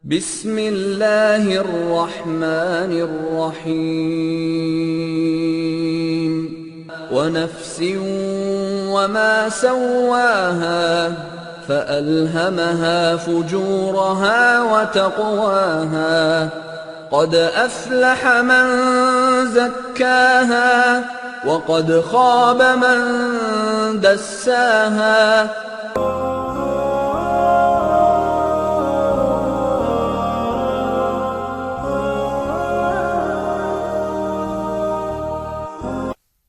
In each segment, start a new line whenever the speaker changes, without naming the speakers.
بسم الله الرحمن الرحيم ونفس وما سواها فألهمها فجورها وتقواها قد أفلح من زكاها وقد خاب من دساها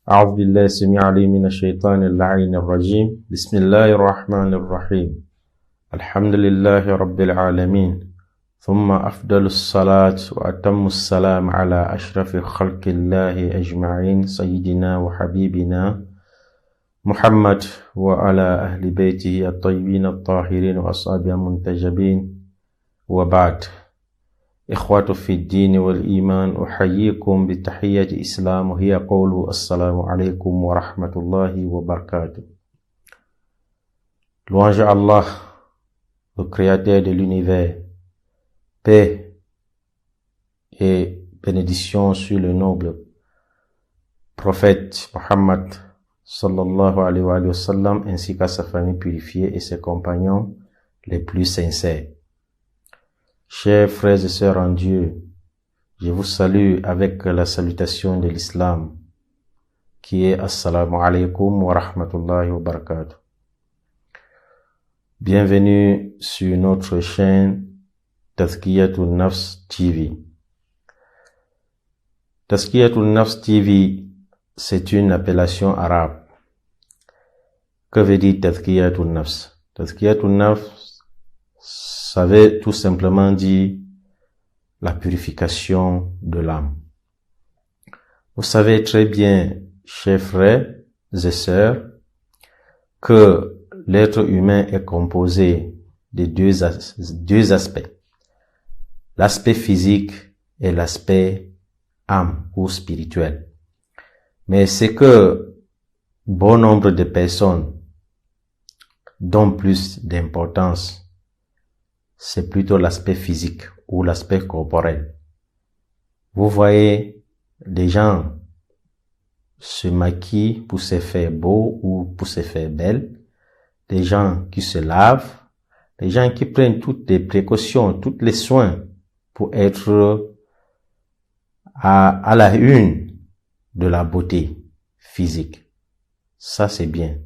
أعوذ بالله السميع العليم من الشيطان اللعين الرجيم بسم الله الرحمن الرحيم الحمد لله رب العالمين ثم أفضل الصلاة وأتم السلام على أشرف خلق الله أجمعين سيدنا وحبيبنا محمد وعلى أهل بيته الطيبين الطاهرين وأصحابه المنتجبين وبعد إخوة في الدين والإيمان أحييكم بتحية الإسلام وهي قول السلام عليكم ورحمة الله وبركاته. Louange à Allah, le créateur de l'univers, paix et bénédiction sur le noble prophète Muhammad sallallahu alayhi wa sallam ainsi qu'à sa famille purifiée et ses compagnons les plus sincères. Chers frères et sœurs en Dieu, je vous salue avec la salutation de l'islam, qui est Assalamu alaikum wa rahmatullahi wa barakatuh. Bienvenue sur notre chaîne Tazkiyatun Nafs TV. Tazkiyatun Nafs TV, c'est une appellation arabe. Que veut dire Tazkiyatun Nafs? Tazkiyatun Nafs, ça veut tout simplement dire la purification de l'âme. Vous savez très bien, chers frères et sœurs, que l'être humain est composé de deux aspects. L'aspect physique et l'aspect âme ou spirituel. Mais c'est que bon nombre de personnes donnent plus d'importance, c'est plutôt l'aspect physique ou l'aspect corporel. Vous voyez, des gens se maquillent pour se faire beau ou pour se faire belle, des gens qui se lavent, des gens qui prennent toutes les précautions, tous les soins pour être à la une de la beauté physique. Ça, c'est bien,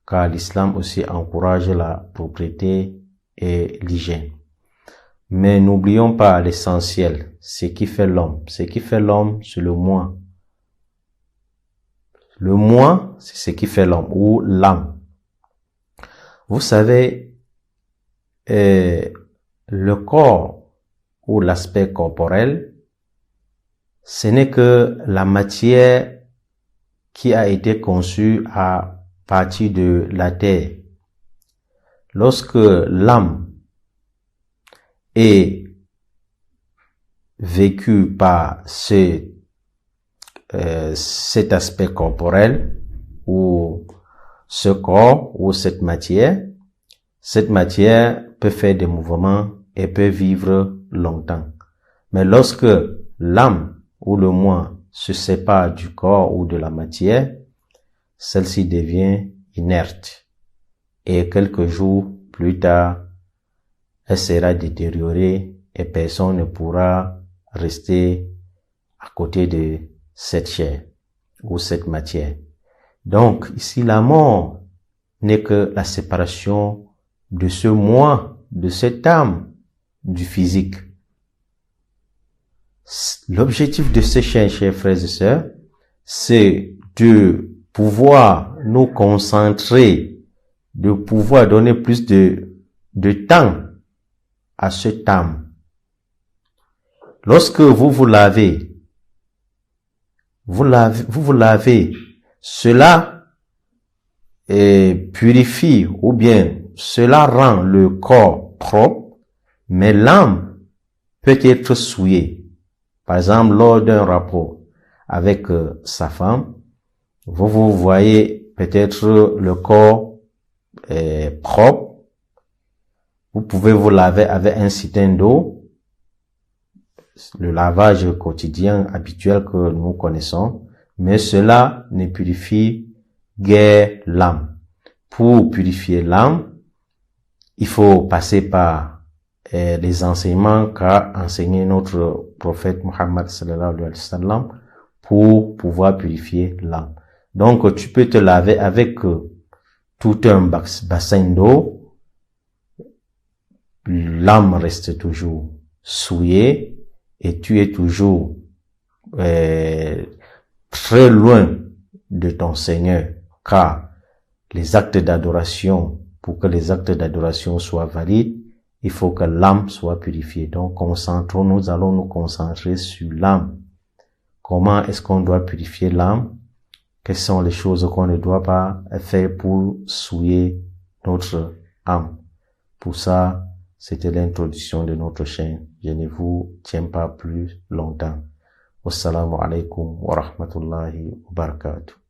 car l'islam aussi encourage la propreté et l'hygiène. Mais n'oublions pas l'essentiel, ce qui fait l'homme. Ce qui fait l'homme, c'est le moi. Le moi, c'est ce qui fait l'homme, ou l'âme. Vous savez, le corps, ou l'aspect corporel, ce n'est que la matière qui a été conçue à partir de la terre. Lorsque l'âme est vécue par cet aspect corporel ou ce corps ou cette matière peut faire des mouvements et peut vivre longtemps. Mais lorsque l'âme ou le moi se sépare du corps ou de la matière, celle-ci devient inerte. Et quelques jours plus tard, elle sera détériorée et personne ne pourra rester à côté de cette chair ou cette matière. Donc, ici, la mort n'est que la séparation de ce moi, de cette âme, du physique. L'objectif de ces chaînes, chers frères et sœurs, c'est de pouvoir nous concentrer, de pouvoir donner plus de temps à cette âme. Lorsque vous vous lavez, cela purifie ou bien cela rend le corps propre, mais l'âme peut être souillée. Par exemple, lors d'un rapport avec sa femme, vous voyez peut-être le corps propre, Vous pouvez vous laver avec un citerne d'eau, le lavage quotidien habituel que nous connaissons, mais cela ne purifie guère l'âme. Pour purifier l'âme, il faut passer par les enseignements qu'a enseigné notre prophète Muhammad sallallahu alayhi wa sallam pour pouvoir purifier l'âme. Donc, tu peux te laver avec tout un bassin d'eau. L'âme reste toujours souillée et tu es toujours très loin de ton Seigneur, car les actes d'adoration, pour que les actes d'adoration soient valides, il faut que l'âme soit purifiée. Donc, nous allons nous concentrer sur l'âme. Comment est-ce qu'on doit purifier l'âme? Quelles sont les choses qu'on ne doit pas faire pour souiller notre âme? Pour ça, c'était l'introduction de notre chaîne. Je ne vous tiens pas plus longtemps. Wassalamu alaikum wa rahmatullahi wa barakatuh.